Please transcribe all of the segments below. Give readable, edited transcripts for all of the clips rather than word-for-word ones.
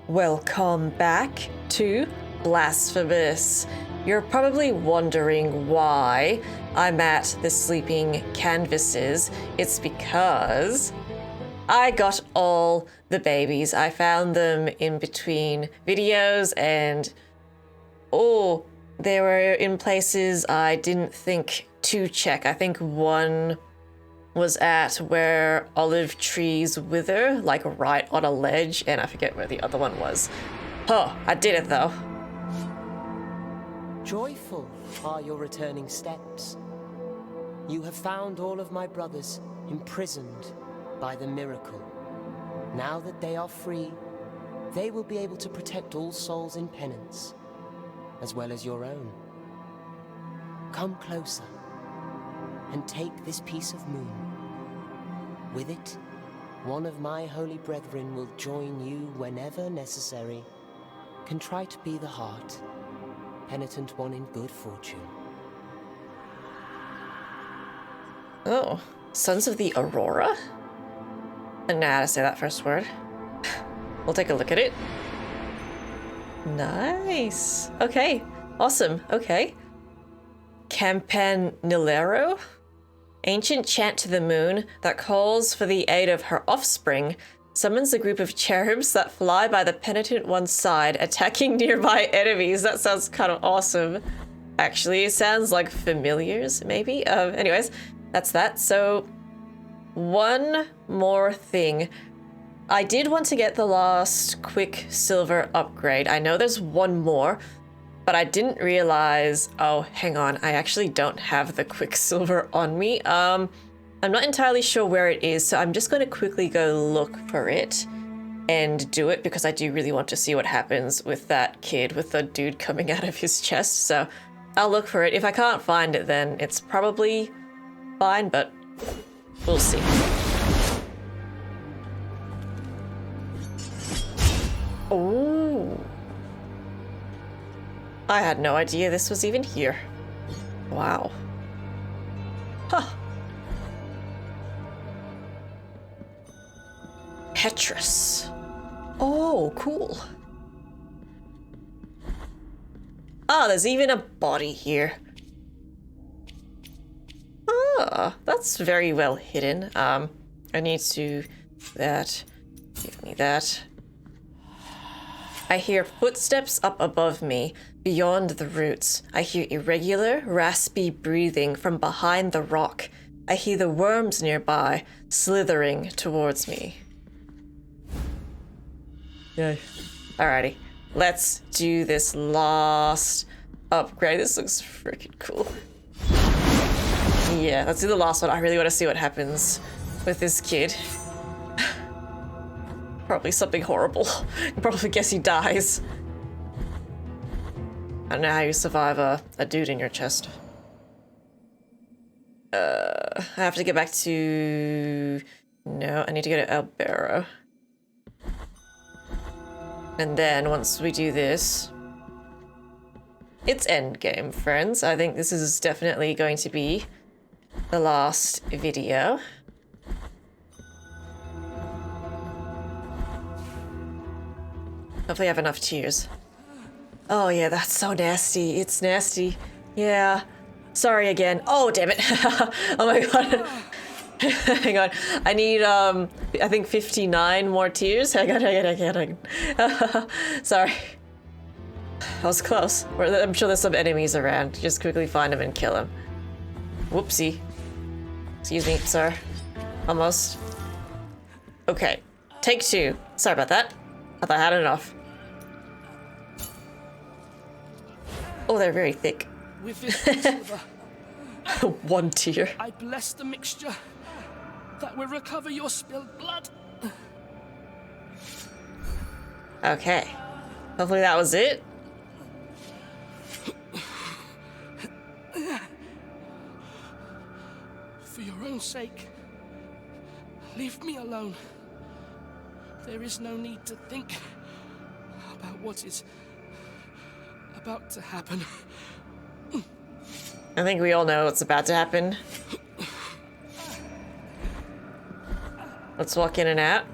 Welcome back to Blasphemous. You're probably wondering why I'm at the sleeping canvases. It's because I got all the babies. I found them in between videos and they were in places I didn't think to check. I think one was at where olive trees wither, like right on a ledge, and I forget where the other one was. Oh, I did it though. Joyful are your returning steps. You have found all of my brothers imprisoned by the miracle. Now that they are free, they will be able to protect all souls in penance, as well as your own. Come closer and take this piece of moon. With it, one of my holy brethren will join you whenever necessary. Contrite be the heart, penitent one in good fortune. Oh, Sons of the Aurora? I don't know how to say that first word. We'll take a look at it. Nice. Okay, awesome. Okay. Campanilero? Ancient chant to the moon that calls for the aid of her offspring, summons a group of cherubs that fly by the penitent one's side, attacking nearby enemies. That sounds kind of awesome. Actually, it sounds like familiars, maybe? Anyways, that's that. So, one more thing. I did want to get the last Quicksilver upgrade. I know there's one more, but I didn't realize, oh, hang on, I actually don't have the Quicksilver on me. I'm not entirely sure where it is, so I'm just going to quickly go look for it and do it because I do really want to see what happens with that kid with the dude coming out of his chest. So I'll look for it. If I can't find it, then it's probably fine, but we'll see. Oh. I had no idea this was even here. Wow. Huh. Petrus. Oh, cool. Ah, there's even a body here. Ah, that's very well hidden. I need to... that. Give me that. I hear footsteps up above me, beyond the roots. I hear irregular, raspy breathing from behind the rock. I hear the worms nearby, slithering towards me. Yay. Alrighty, let's do this last upgrade. This looks freaking cool. Yeah, let's do the last one. I really want to see what happens with this kid. Probably something horrible. You probably guess he dies. I don't know how you survive a dude in your chest. I have to get back to... No, I need to go to El Barro. And then once we do this... It's endgame, friends. I think this is definitely going to be the last video. Hopefully I have enough tears. Oh yeah, that's so nasty. It's nasty. Yeah. Sorry again. Oh, damn it. Oh my god. Hang on. I need, I think 59 more tears. Hang on. Sorry. That was close. I'm sure there's some enemies around. Just quickly find them and kill them. Whoopsie. Excuse me, sir. Almost. Okay. Take two. Sorry about that. I thought I had enough. Oh, they're very thick. With this quicksilver, one tear. I bless the mixture that will recover your spilled blood. Okay. Hopefully that was it. For your own sake, leave me alone. There is no need to think about what is about to happen. I think we all know what's about to happen. Let's walk in and out.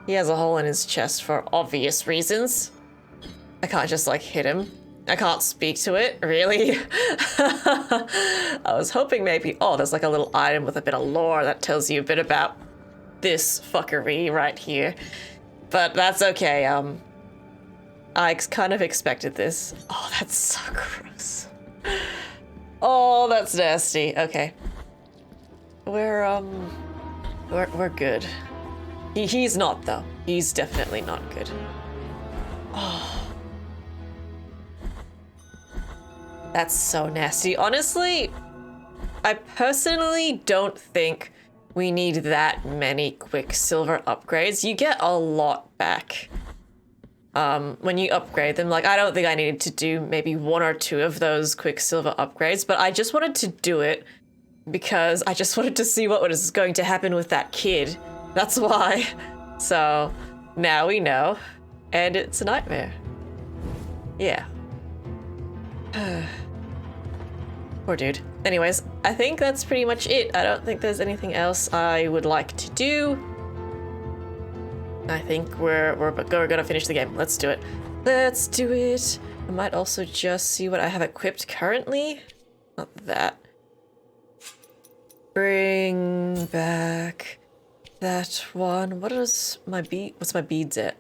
He has a hole in his chest for obvious reasons. I can't just like hit him. I can't speak to it, really. I was hoping maybe, oh, there's like a little item with a bit of lore that tells you a bit about this fuckery right here. But that's okay. I kind of expected this. Oh, that's so gross. Oh, that's nasty. Okay. We're good. He's not though. He's definitely not good. Oh. That's so nasty. Honestly, I personally don't think we need that many Quicksilver upgrades. You get a lot back when you upgrade them. Like, I don't think I needed to do maybe 1 or 2 of those Quicksilver upgrades, but I just wanted to do it because I just wanted to see what was going to happen with that kid. That's why. So now we know, and it's a nightmare. Yeah. Poor dude. Anyways, I think that's pretty much it. I don't think there's anything else I would like to do. I think we're gonna finish the game. Let's do it. Let's do it. I might also just see what I have equipped currently. Not that. Bring back that one. What is my bead? What's my beads at?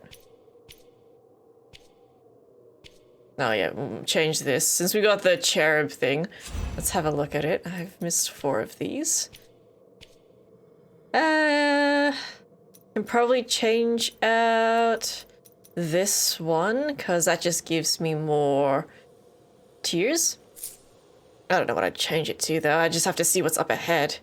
Oh yeah, change this. Since we got the cherub thing, let's have a look at it. I've missed 4 of these. Can probably change out this one, because that just gives me more tears. I don't know what I'd change it to though. I just have to see what's up ahead.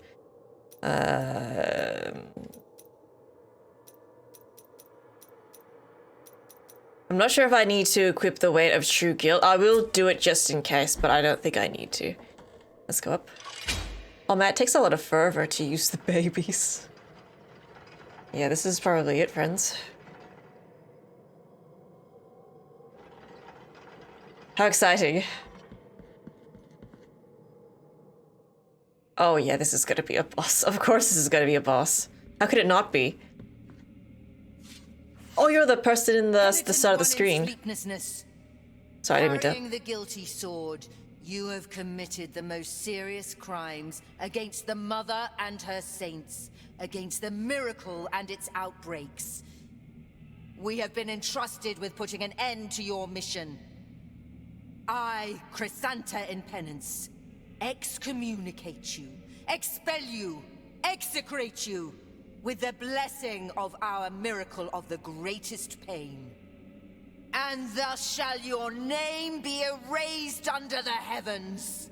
I'm not sure if I need to equip the weight of true guilt. I will do it just in case, but I don't think I need to. Let's go up. Oh man, it takes a lot of fervor to use the babies. Yeah, this is probably it, friends. How exciting. Oh yeah, this is gonna be a boss. Of course this is gonna be a boss. How could it not be? Oh, you're the person in the start of the screen. Sorry, I didn't mean to. Carrying the guilty sword, you have committed the most serious crimes against the Mother and her saints, against the miracle and its outbreaks. We have been entrusted with putting an end to your mission. I, Crisanta in penance, excommunicate you, expel you, execrate you, with the blessing of our miracle of the greatest pain. And thus shall your name be erased under the heavens.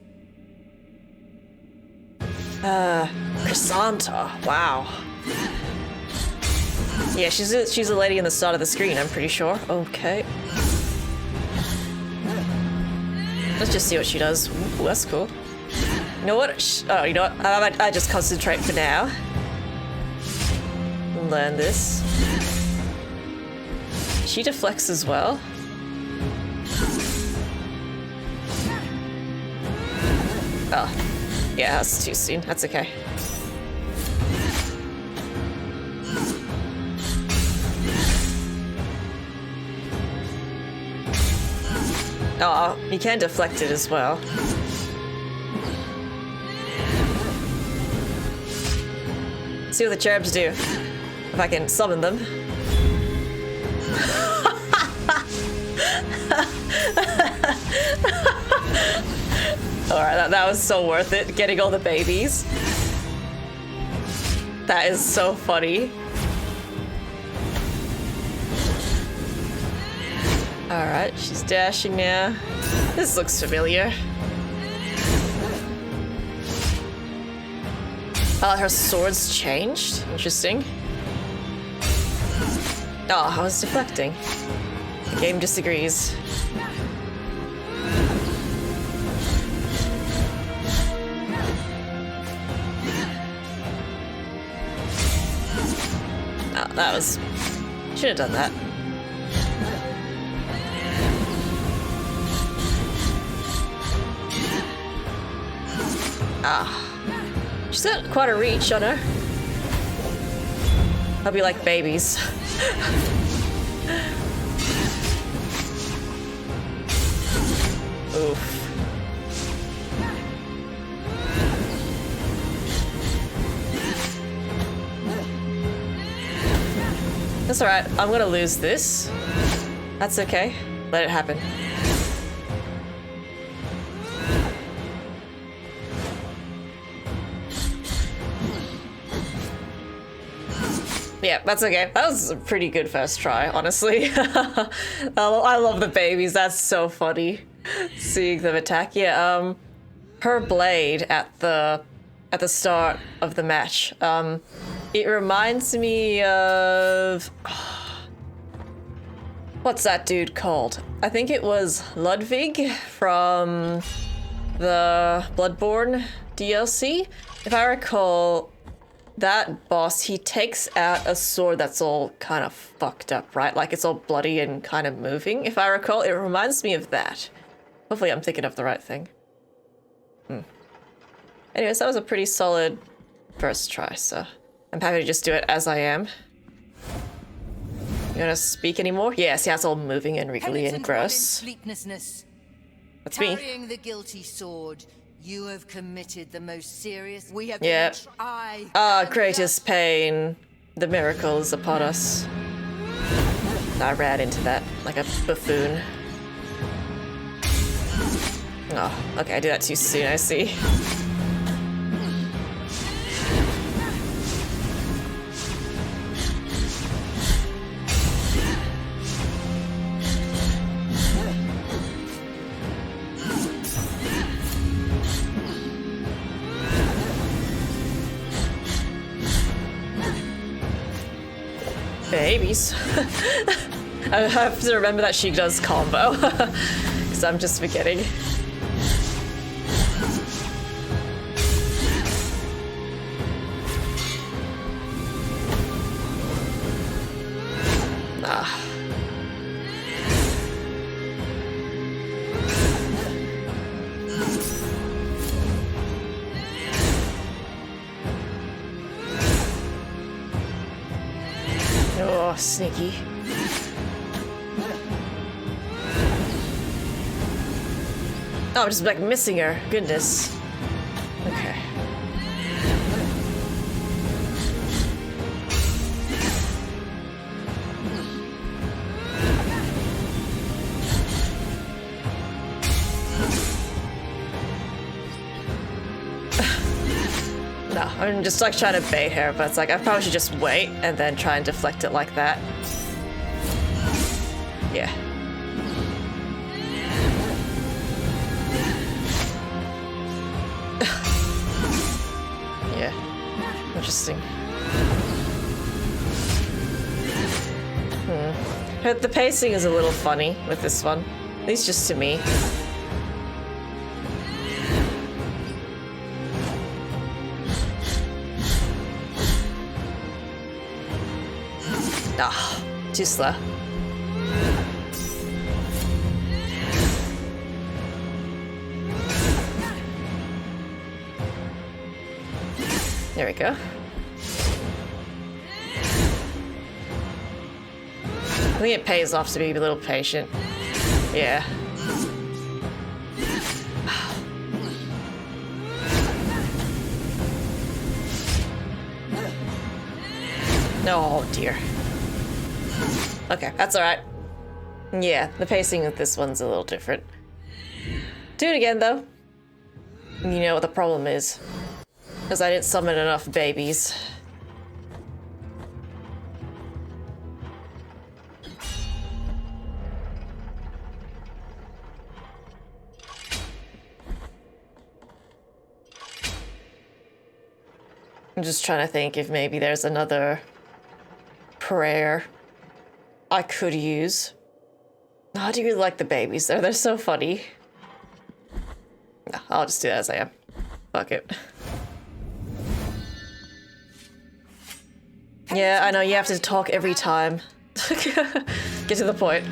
Crisanta, wow. Yeah, she's a lady in the start of the screen, I'm pretty sure. Okay. Let's just see what she does. Ooh, that's cool. You know what? Oh, you know what? I just concentrate for now. Learn this. She deflects as well. Oh, yeah, that's too soon. That's okay. Oh, you can deflect it as well. See what the cherubs do. If I can summon them. Alright, that was so worth it, getting all the babies. That is so funny. Alright, she's dashing now. This looks familiar. Oh, her sword's changed? Interesting. Oh, I was deflecting. The game disagrees. Oh, that was... Should have done that. Ah. She's got quite a reach on her. I'll be like babies. Oof. That's alright. I'm gonna lose this. That's okay. Let it happen. Yeah, that's okay. That was a pretty good first try, honestly. I love the babies. That's so funny. Seeing them attack. Yeah, her blade at the start of the match. It reminds me of what's that dude called? I think it was Ludwig from the Bloodborne DLC. If I recall, that boss, he takes out a sword that's all kind of fucked up, right? Like it's all bloody and kind of moving. If I recall, it reminds me of that. Hopefully I'm thinking of the right thing. Anyways, that was a pretty solid first try, so I'm happy to just do it as I am. You gonna speak anymore? Yeah, see how it's all moving and wriggly and gross. Sleeplessness. That's me. Carrying the guilty sword, you have committed the most serious. We have Yeah. Greatest pain. The miracle is upon us. I ran into that like a buffoon. Oh, okay, I did that too soon, I see. Babies. I have to remember that she does combo, because I'm just forgetting. Ah. Oh, sneaky. Oh, I'm just like missing her. Goodness. Okay. No, I'm just like trying to bait her, but it's like I probably should just wait and then try and deflect it like that. Yeah. Yeah. Interesting. The pacing is a little funny with this one. At least just to me. Ah, too slow. There we go. I think it pays off to be a little patient. Yeah. Oh dear. Okay, that's alright. Yeah, the pacing with this one's a little different. Do it again, though. You know what the problem is. Because I didn't summon enough babies. I'm just trying to think if maybe there's another prayer I could use. Oh, I do really like the babies though. They're so funny. No, I'll just do that as I am. Fuck it. Yeah, I know you have to talk every time. Get to the point.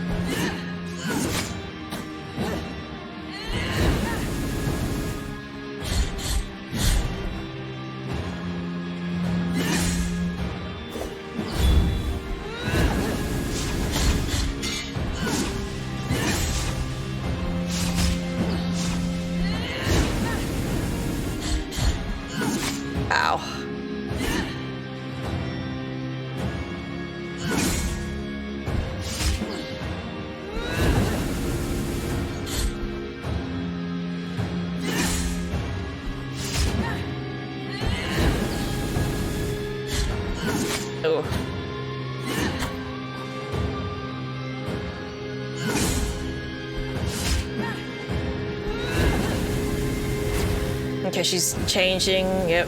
Okay, she's changing. Yep.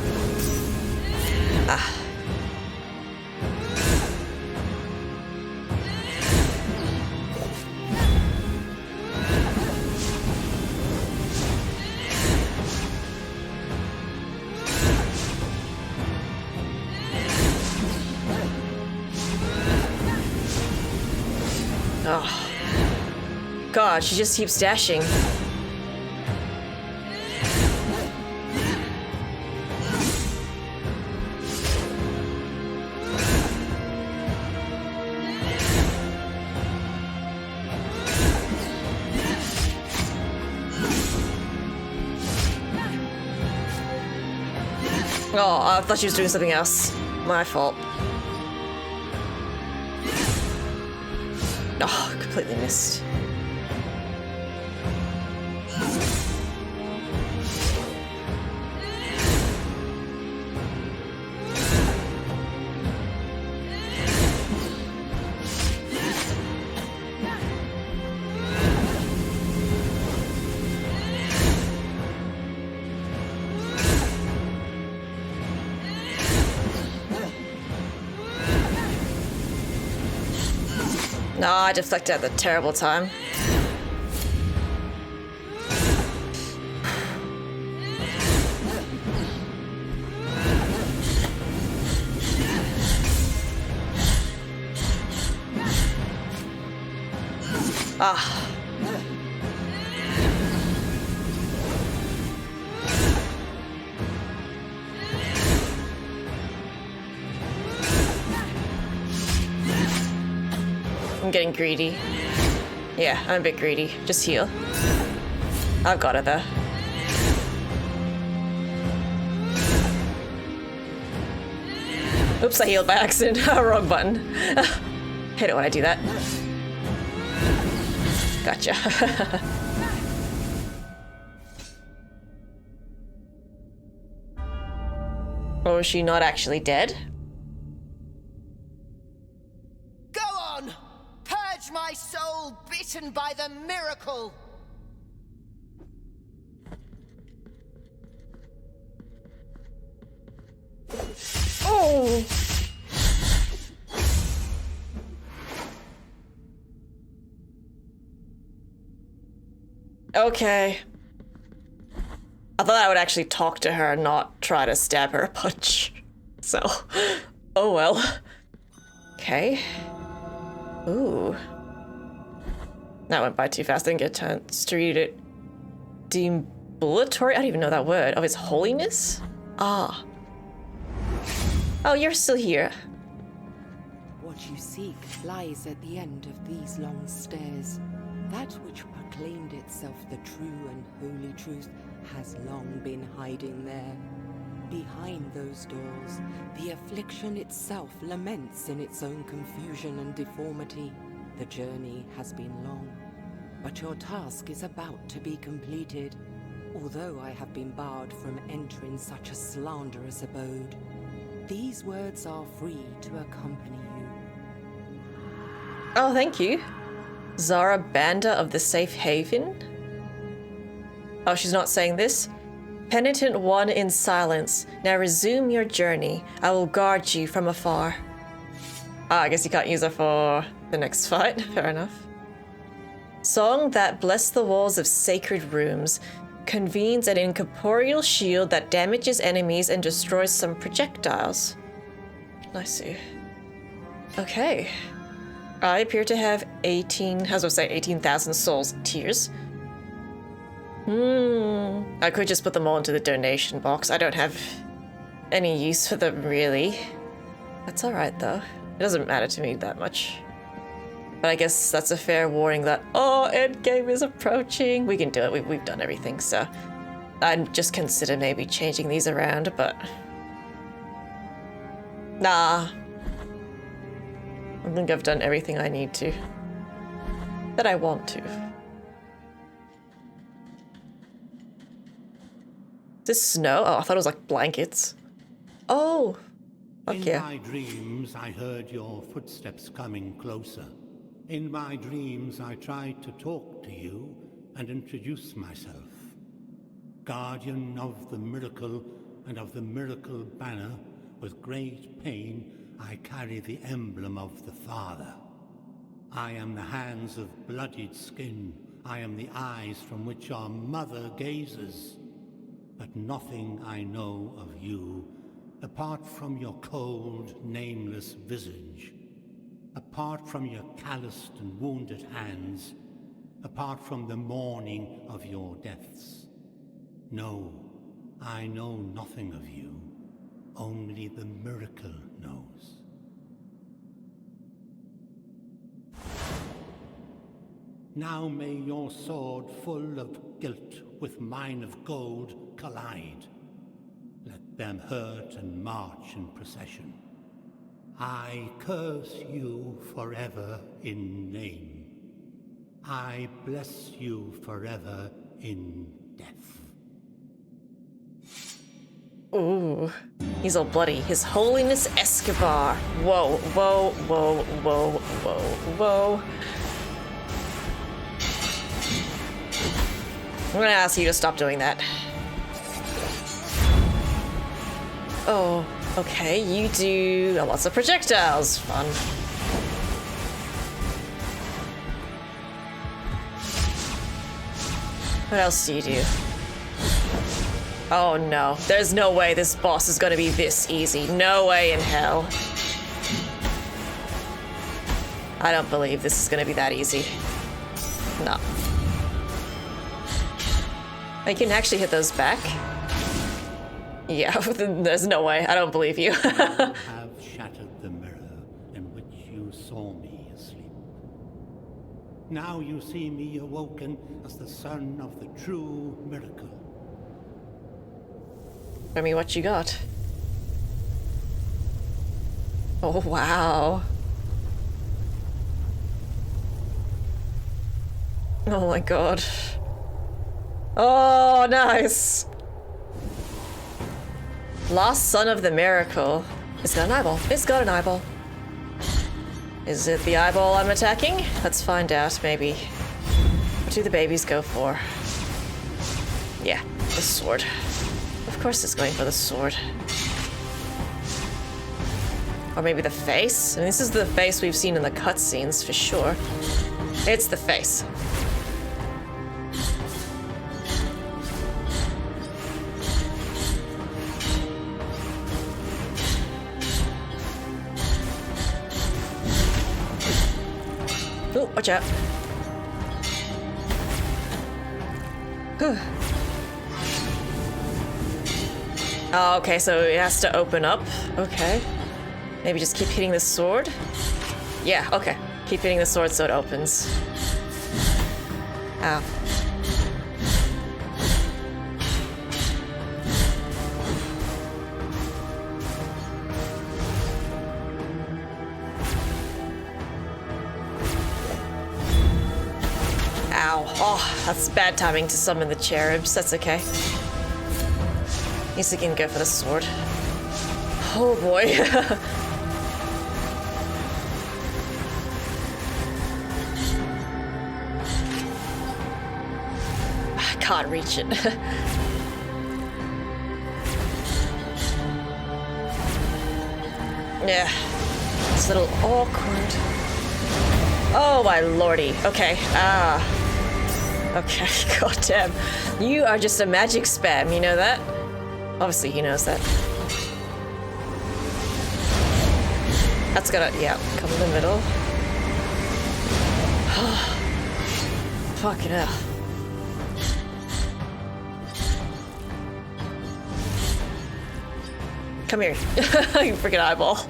Ah. Oh. God, she just keeps dashing. Oh, I thought she was doing something else. My fault. Oh, completely missed. No, I deflected at the terrible time. Ah. I'm getting greedy. Yeah, I'm a bit greedy. Just heal. I've got it though. Oops, I healed by accident. Wrong button. Hate it when I do that. Gotcha. Or is she not actually dead? Go on! Purge my soul bitten by the miracle! Oh! Okay. I thought I would actually talk to her and not try to stab her a punch. So, oh well. Okay. Ooh. That went by too fast. I didn't get a chance to read it. Deambulatory? I don't even know that word. Of His Holiness? Ah. Oh, you're still here. What you seek lies at the end of these long stairs. That which proclaimed itself the true and holy truth has long been hiding there. Behind those doors, the affliction itself laments in its own confusion and deformity. The journey has been long, but your task is about to be completed, although I have been barred from entering such a slanderous abode. These words are free to accompany you. Oh, thank you. Zara Banda of the Safe Haven? Oh, she's not saying this? Penitent one in silence, now resume your journey. I will guard you from afar. Ah, I guess you can't use her for the next fight. Fair enough. Song that bless the walls of sacred rooms, convenes an incorporeal shield that damages enemies and destroys some projectiles. I see. Okay. I appear to have 18,000 souls tears. I could just put them all into the donation box. I don't have any use for them, really. That's alright, though. It doesn't matter to me that much. But I guess that's a fair warning that, oh, endgame is approaching. We can do it. We've done everything, so I'd just consider maybe changing these around, but nah. I think I've done everything I need to. That I want to. This snow? Oh, I thought it was like blankets. Oh, fuck yeah. In my dreams, I heard your footsteps coming closer. In my dreams, I tried to talk to you and introduce myself. guardian of the miracle and of the miracle banner, with great pain I carry the emblem of the Father. I am the hands of bloodied skin, I am the eyes from which our mother gazes. But nothing I know of you, apart from your cold, nameless visage, apart from your calloused and wounded hands, apart from the mourning of your deaths. No, I know nothing of you, only the miracle knows. Now may your sword full of guilt with mine of gold collide. Let them hurt and march in procession. I curse you forever in name. I bless you forever in death. Ooh, he's all bloody. His Holiness Escobar. Whoa, whoa, whoa, whoa, whoa, whoa. I'm gonna ask you to stop doing that. Oh, okay, you do lots of projectiles. Fun. What else do you do? Oh no, there's no way this boss is gonna be this easy. No way in hell. I don't believe this is gonna be that easy. No. I can actually hit those back. Yeah, there's no way. I don't believe you. Have shattered the mirror in which you saw me asleep. Now you see me awoken as the son of the true miracle. I mean, what you got? Oh, wow. Oh my god. Oh, nice. Lost son of the miracle. It's got an eyeball. It's got an eyeball. Is it the eyeball I'm attacking? Let's find out, maybe. What do the babies go for? Yeah, the sword. Of course it's going for the sword. Or maybe the face? I mean, this is the face we've seen in the cutscenes, for sure. It's the face. Oh, watch out. Oh, okay, so it has to open up. Okay. Maybe just keep hitting the sword? Yeah, okay. Keep hitting the sword so it opens. Ow. Ow. Oh, that's bad timing to summon the cherubs. That's okay. At least we can go for the sword. Oh boy. I can't reach it. Yeah. It's a little awkward. Oh my lordy. Okay. Okay, goddamn. You are just a magic spam, you know that? Obviously he knows that. That's gonna, yeah, come in the middle. Fucking hell. Come here, you freaking eyeball.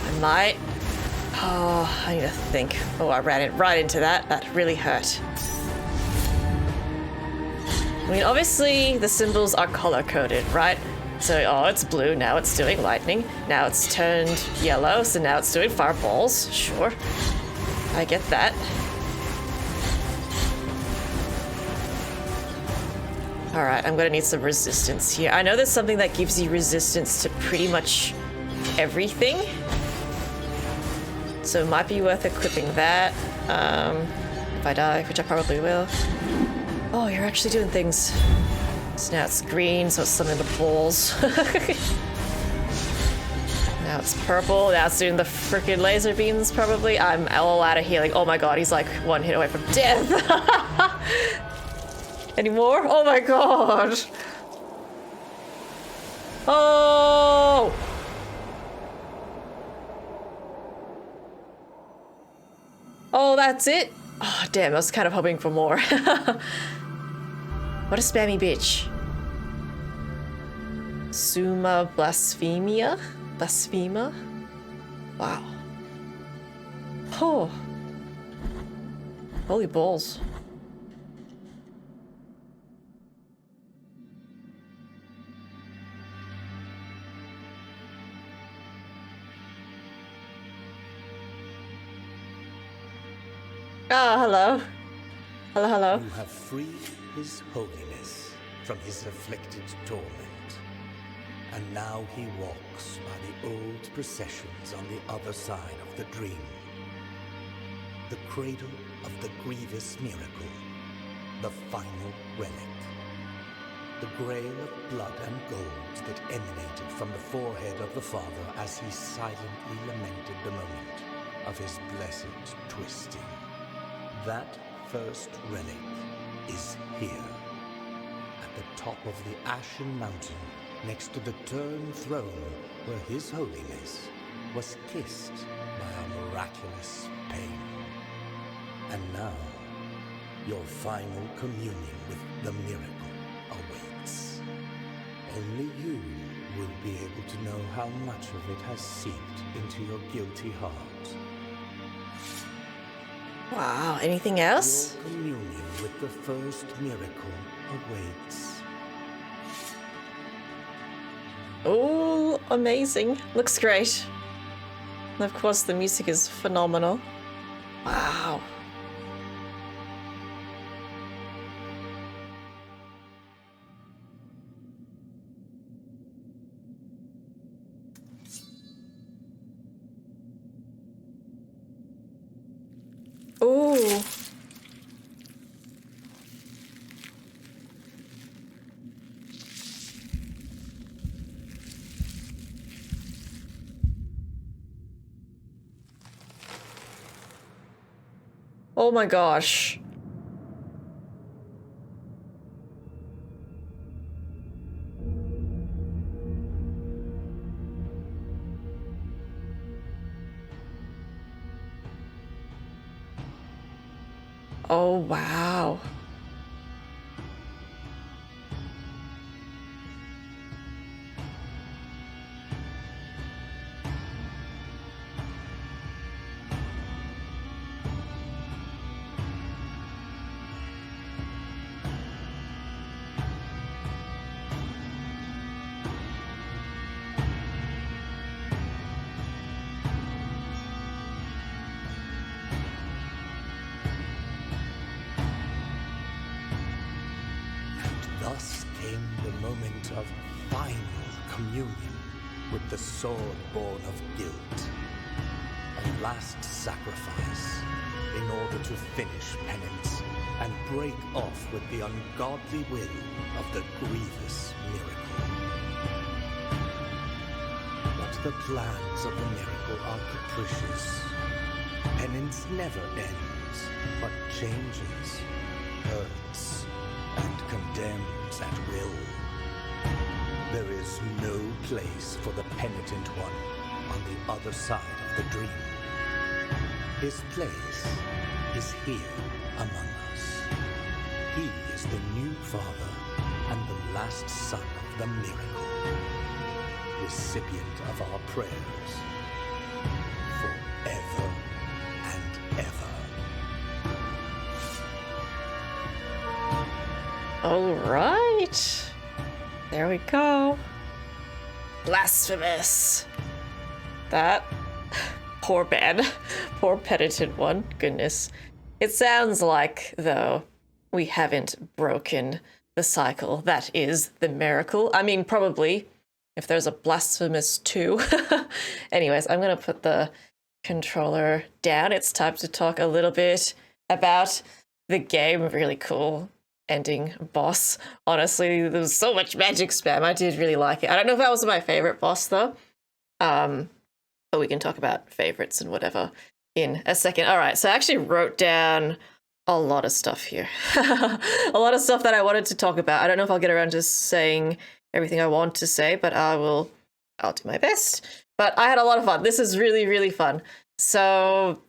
I might. Oh, I need to think. Oh, I ran it right into that. That really hurt. I mean, obviously the symbols are color-coded, right? So, oh, it's blue, now it's doing lightning. Now it's turned yellow, so now it's doing fireballs. Sure. I get that. Alright, I'm gonna need some resistance here. I know there's something that gives you resistance to pretty much everything. So it might be worth equipping that. If I die, which I probably will. Oh, you're actually doing things. So now it's green, so it's summoning the balls. Now it's purple, now it's doing the freaking laser beams probably. I'm all out of healing. Oh my god, he's like one hit away from death. Any more? Oh my god. Oh! Oh, that's it? Oh, damn, I was kind of hoping for more. What a spammy bitch. Summa Blasphemia? Blasphema? Wow. Oh. Holy balls. Ah, hello. Hello, hello. You have freed his holiness from his afflicted torment. And now he walks by the old processions on the other side of the dream. The cradle of the grievous miracle. The final relic. The grail of blood and gold that emanated from the forehead of the Father as he silently lamented the moment of his blessed twisting. That first relic is here, at the top of the Ashen Mountain, next to the turned throne where His Holiness was kissed by a miraculous pain. And now, your final communion with the miracle awaits. Only you will be able to know how much of it has seeped into your guilty heart. Wow, anything else? Your communion with the first miracle awaits. Oh, amazing. Looks great. And of course, the music is phenomenal. Wow. Ooh. Oh my gosh. Oh, wow. Thus came the moment of final communion with the sword born of guilt. A last sacrifice in order to finish penance and break off with the ungodly will of the grievous miracle. But the plans of the miracle are capricious. Penance never ends, but changes, hurts, and condemns at will. There is no place for the penitent one on the other side of the dream. His place is here among us. He is the new Father and the last Son of the miracle, recipient of our prayers forever and ever. All right. There we go. Blasphemous. That poor man. Poor penitent one. Goodness. It sounds like, though, we haven't broken the cycle that is the miracle. I mean, probably if there's a Blasphemous 2. Anyways, I'm going to put the controller down, it's time to talk a little bit about the game. Really cool ending boss. Honestly, there was so much magic spam. I did really like it. I don't know if that was my favorite boss though. But we can talk about favorites and whatever in a second. All right, so I actually wrote down a lot of stuff here. A lot of stuff that I wanted to talk about. I don't know if I'll get around to saying everything I want to say, but I'll do my best. But I had a lot of fun. This is really, really fun. So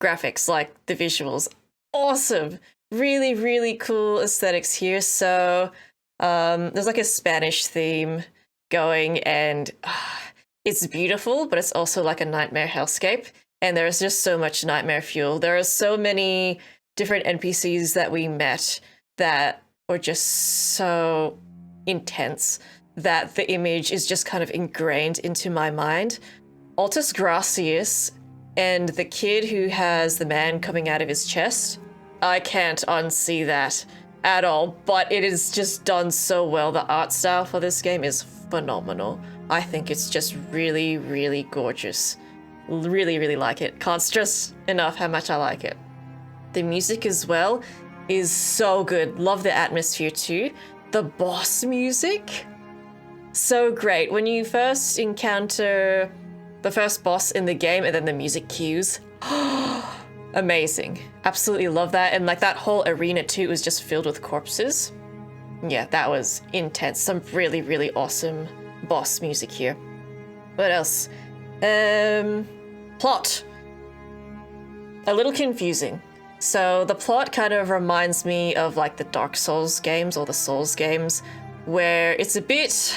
graphics, like the visuals, awesome. Really, really cool aesthetics here. So there's like a Spanish theme going, and it's beautiful, but it's also like a nightmare hellscape. And there's just so much nightmare fuel. There are so many different NPCs that we met that were just so intense that the image is just kind of ingrained into my mind. Altus Gracias and the kid who has the man coming out of his chest, I can't unsee that at all, but it is just done so well. The art style for this game is phenomenal. I think it's just really, really gorgeous. Really, really like it. Can't stress enough how much I like it. The music as well is so good. Love the atmosphere too. The boss music, so great. When you first encounter the first boss in the game and then the music cues, amazing. Absolutely love that. And like that whole arena too was just filled with corpses. Yeah, that was intense. Some really, really awesome boss music here. What else? Plot. A little confusing. So the plot kind of reminds me of like the Dark Souls games or the Souls games, where it's a bit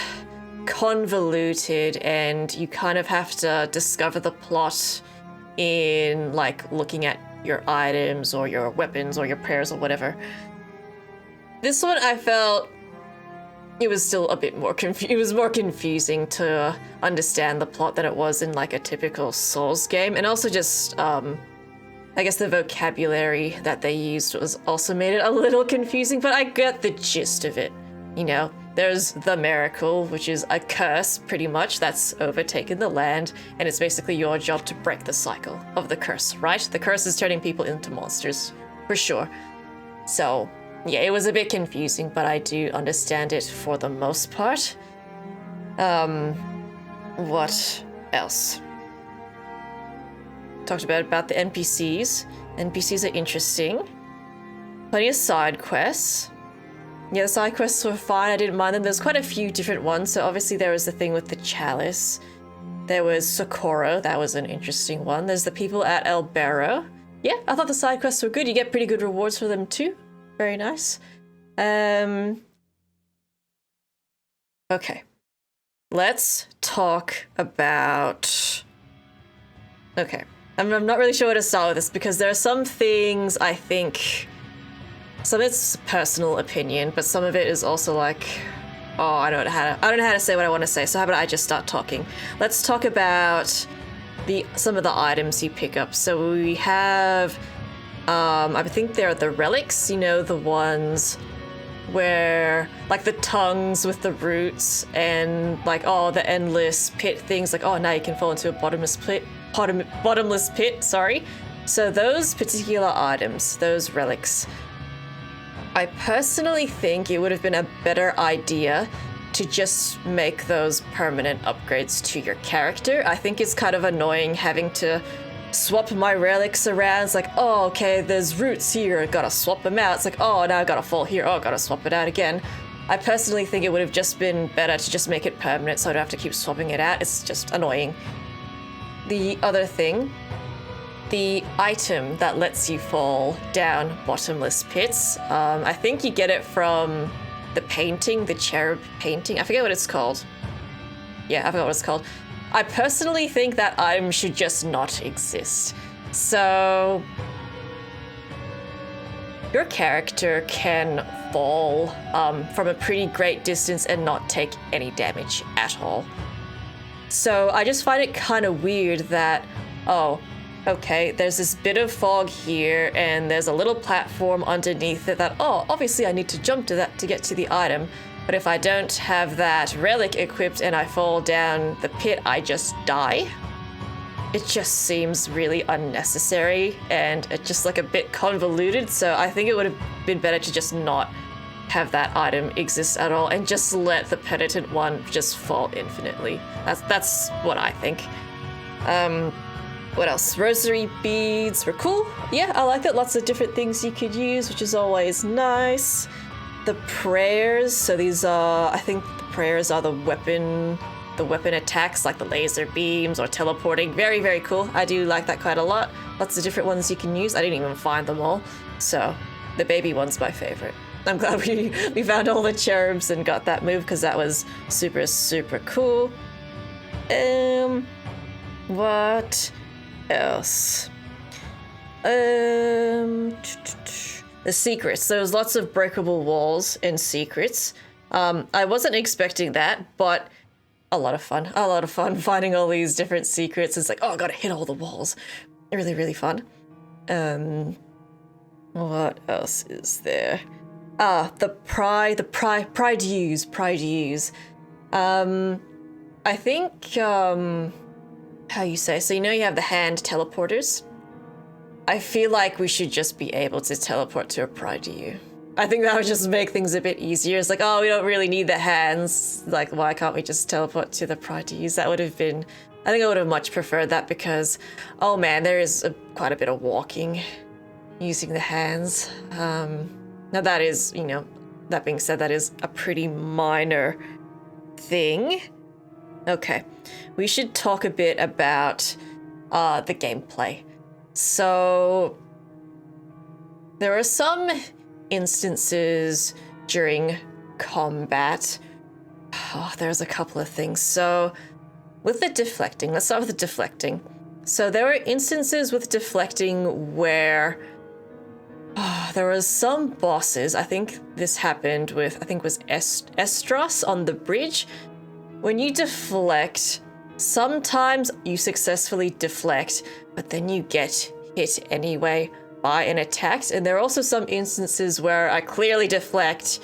convoluted and you kind of have to discover the plot in like looking at your items or your weapons or your prayers or whatever. This one I felt it was still a bit more it was more confusing to understand the plot than it was in like a typical Souls game. And also just I guess the vocabulary that they used was also made it a little confusing, but I get the gist of it. You know, there's the miracle, which is a curse pretty much that's overtaken the land, and it's basically your job to break the cycle of the curse, right? The curse is turning people into monsters, for sure. So yeah, it was a bit confusing, but I do understand it for the most part. What else? Talked about the NPCs. NPCs are interesting. Plenty of side quests. Yeah, the side quests were fine. I didn't mind them. There's quite a few different ones. So obviously there was the thing with the chalice. There was Socorro. That was an interesting one. There's the people at El Barro. Yeah, I thought the side quests were good. You get pretty good rewards for them too. Very nice. Okay. Let's talk about... Okay. I'm not really sure where to start with this because there are some things I think... Some of it's personal opinion, but some of it is also like... Oh, I don't know how to say what I want to say, so how about I just start talking? Let's talk about some of the items you pick up. So we have... I think they're the relics, you know, the ones where, like the tongues with the roots and like, oh, the endless pit things, like, oh, now you can fall into a bottomless pit, sorry. So those particular items, those relics, I personally think it would have been a better idea to just make those permanent upgrades to your character. I think it's kind of annoying having to swap my relics around. It's like, oh, okay, there's roots here, I gotta swap them out. It's like, oh, now I gotta fall here, oh, I gotta swap it out again. I personally think it would have just been better to just make it permanent so I don't have to keep swapping it out. It's just annoying. The other thing, the item that lets you fall down bottomless pits, I think you get it from the painting, the cherub painting. I forget what it's called. Yeah, I forgot what it's called. I personally think that item should just not exist. So your character can fall from a pretty great distance and not take any damage at all. So I just find it kind of weird that, oh, okay, there's this bit of fog here and there's a little platform underneath it that, oh, obviously I need to jump to that to get to the item. But if I don't have that relic equipped and I fall down the pit, I just die. it just seems really unnecessary and it's just like a bit convoluted. So I think it would have been better to just not have that item exist at all and just let the penitent one just fall infinitely. That's what I think. What else? Rosary beads were cool. Yeah, I like that. Lots of different things you could use, which is always nice. The prayers. So these are, I think the prayers are the weapon attacks, like the laser beams or teleporting. Very, very cool. I do like that quite a lot. Lots of different ones you can use. I didn't even find them all. So the baby one's my favorite. I'm glad we found all the cherubs and got that move because that was super, super cool. What else? The secrets. There was lots of breakable walls and secrets. I wasn't expecting that, but a lot of fun finding all these different secrets. It's like, oh, I gotta hit all the walls. Really, really fun. What else is there? The pride use. I think, how you say? So you know you have the hand teleporters? I feel like we should just be able to teleport to a pride you. I think that would just make things a bit easier. It's like, oh, we don't really need the hands. Like, why can't we just teleport to the pride to use? That would have been, I think I would have much preferred that because, oh man, there is quite a bit of walking using the hands. Now that is, that being said, that is a pretty minor thing. Okay, we should talk a bit about the gameplay. So there are some instances during combat. There's a couple of things. So with the deflecting, let's start with the deflecting. So there were instances with deflecting where there was some bosses. I think this happened with, I think it was Estros on the bridge. When you deflect, sometimes you successfully deflect, but then you get hit anyway by an attack. And there are also some instances where I clearly deflect,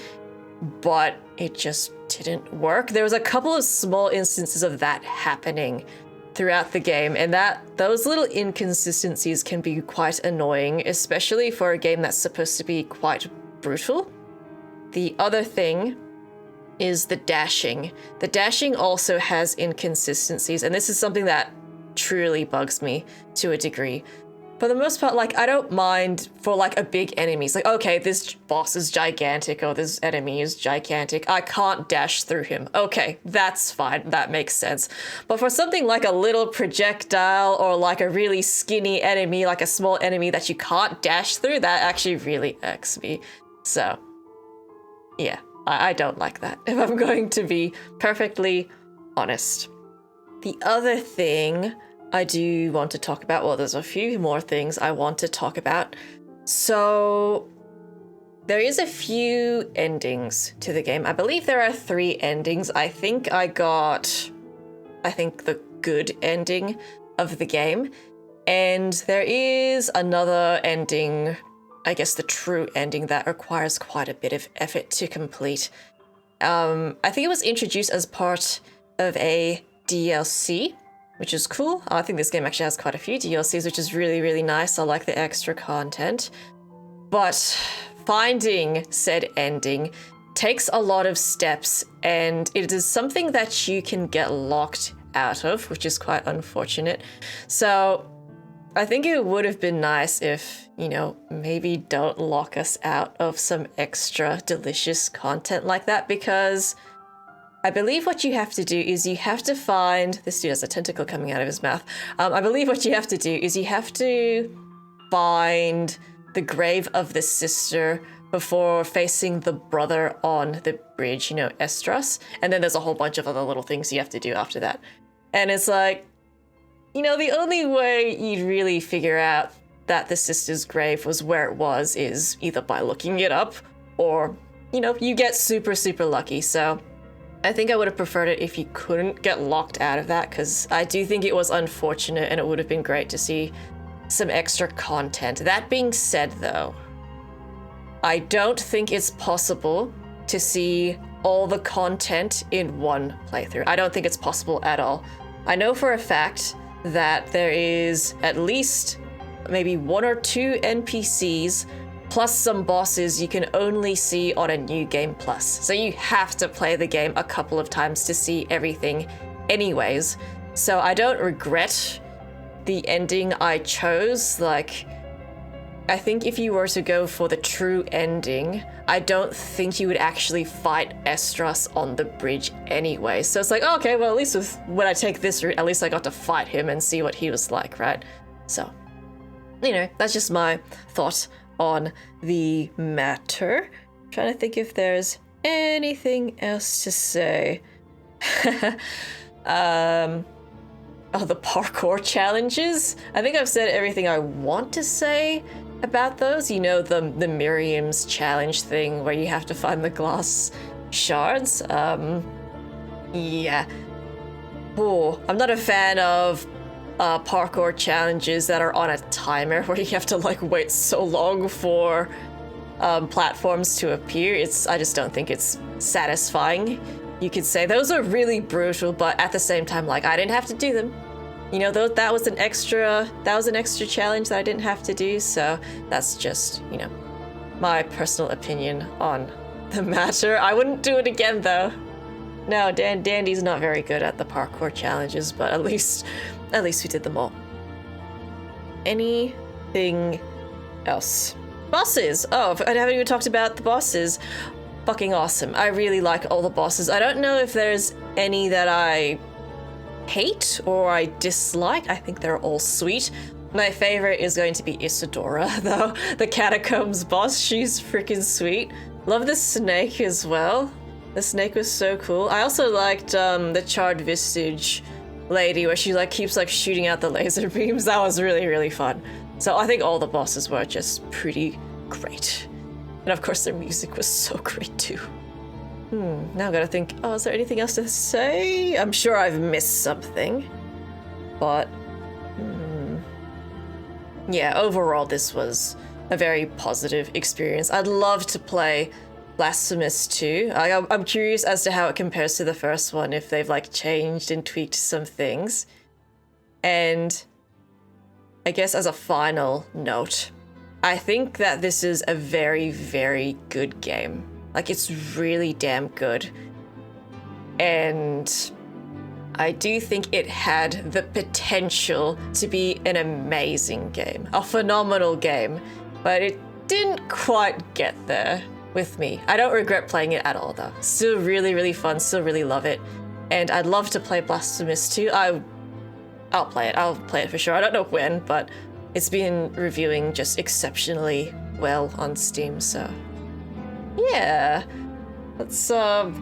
but it just didn't work. There was a couple of small instances of that happening throughout the game, and those little inconsistencies can be quite annoying, especially for a game that's supposed to be quite brutal. The other thing is the dashing. The dashing also has inconsistencies, and this is something that truly bugs me to a degree. For the most part, like, I don't mind for like a big enemy. It's like, okay, this boss is gigantic, or this enemy is gigantic. I can't dash through him. Okay, that's fine. That makes sense. But for something like a little projectile or like a really skinny enemy, like a small enemy that you can't dash through, that actually really irks me. So, yeah, I don't like that, if I'm going to be perfectly honest. The other thing I do want to talk about, well, there's a few more things I want to talk about. So there is a few endings to the game. I believe there are 3 endings. I think the good ending of the game. And there is another ending, I guess the true ending, that requires quite a bit of effort to complete. I think it was introduced as part of a DLC, which is cool. I think this game actually has quite a few DLCs, which is really, really nice. I like the extra content. But finding said ending takes a lot of steps, and it is something that you can get locked out of, which is quite unfortunate. So I think it would have been nice if, maybe don't lock us out of some extra delicious content like that, because I believe what you have to do is you have to find, this dude has a tentacle coming out of his mouth. I believe what you have to do is you have to find the grave of the sister before facing the brother on the bridge, Estros. And then there's a whole bunch of other little things you have to do after that. And it's like, the only way you'd really figure out that the sister's grave was where it was is either by looking it up or, you get super, super lucky. So I think I would have preferred it if you couldn't get locked out of that, because I do think it was unfortunate and it would have been great to see some extra content. That being said, though, I don't think it's possible to see all the content in one playthrough. I don't think it's possible at all. I know for a fact that there is at least maybe 1 or 2 NPCs plus some bosses you can only see on a New Game Plus. So you have to play the game a couple of times to see everything anyways. So I don't regret the ending I chose. Like, I think if you were to go for the true ending, I don't think you would actually fight Estras on the bridge anyway. So it's like, oh, okay, well, at least when I take this route, at least I got to fight him and see what he was like, right? So, you know, that's just my thought on the matter. I'm trying to think if there's anything else to say. Oh, the parkour challenges. I think I've said everything I want to say about those. You know, the Miriam's challenge thing where you have to find the glass shards. Yeah. Oh, I'm not a fan of parkour challenges that are on a timer where you have to like wait so long for platforms to appear. I just don't think it's satisfying. You could say those are really brutal, but at the same time, like, I didn't have to do them. You know, that was an extra challenge that I didn't have to do. So that's just, you know, my personal opinion on the matter. I wouldn't do it again though. No, Dandy's not very good at the parkour challenges, but at least we did them all. Anything else? Bosses. Oh, I haven't even talked about the bosses. Fucking awesome. I really like all the bosses. I don't know if there's any that I hate or I dislike. I think they're all sweet. My favorite is going to be Isadora, though. The Catacombs boss. She's freaking sweet. Love the snake as well. The snake was so cool. I also liked the Charred Visage lady where she like keeps like shooting out the laser beams. That was really, really fun. So I think all the bosses were just pretty great. And of course their music was so great too. Now I gotta think, oh, is there anything else to say? I'm sure I've missed something. But, yeah, overall this was a very positive experience. I'd love to play Blasphemous 2. I'm curious as to how it compares to the first one, if they've like changed and tweaked some things. And I guess as a final note, I think that this is a very, very good game. Like, it's really damn good. And I do think it had the potential to be an amazing game, a phenomenal game, but it didn't quite get there with me. I don't regret playing it at all though. Still really, really fun, still really love it. And I'd love to play Blasphemous 2. I'll play it for sure. I don't know when, but it's been reviewing just exceptionally well on Steam, so yeah. Let's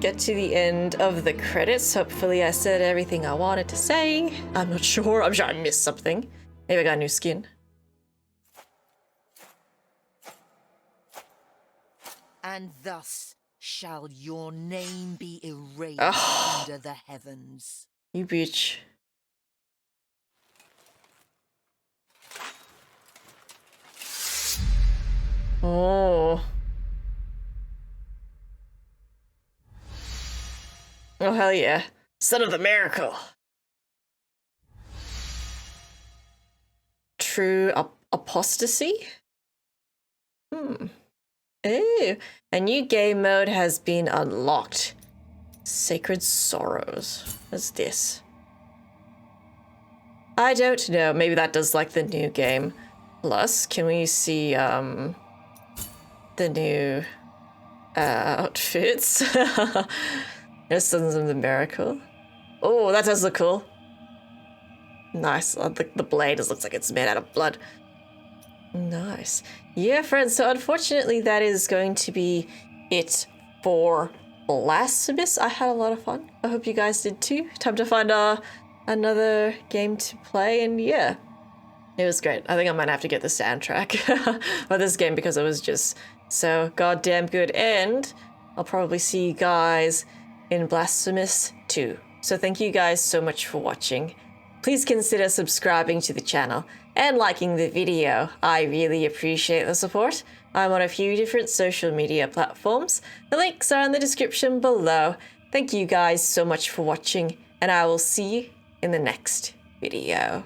get to the end of the credits. Hopefully I said everything I wanted to say. I'm not sure. I'm sure I missed something. Maybe I got a new skin. And thus shall your name be erased under the heavens. You bitch. Oh. Oh, hell yeah. Son of the miracle. True apostasy? Ooh. A new game mode has been unlocked. Sacred Sorrows. What's this? I don't know. Maybe that does like the new game. Plus, can we see the new outfits? There's Sons of the Miracle. Oh, that does look cool. Nice. The blade looks like it's made out of blood. Nice. Yeah, friends, so unfortunately that is going to be it for Blasphemous. I had a lot of fun. I hope you guys did too. Time to find another game to play, and yeah. It was great. I think I might have to get the soundtrack for this game because it was just so goddamn good. And I'll probably see you guys in Blasphemous 2. So thank you guys so much for watching. Please consider subscribing to the channel and liking the video. I really appreciate the support. I'm on a few different social media platforms. The links are in the description below. Thank you guys so much for watching, and I will see you in the next video.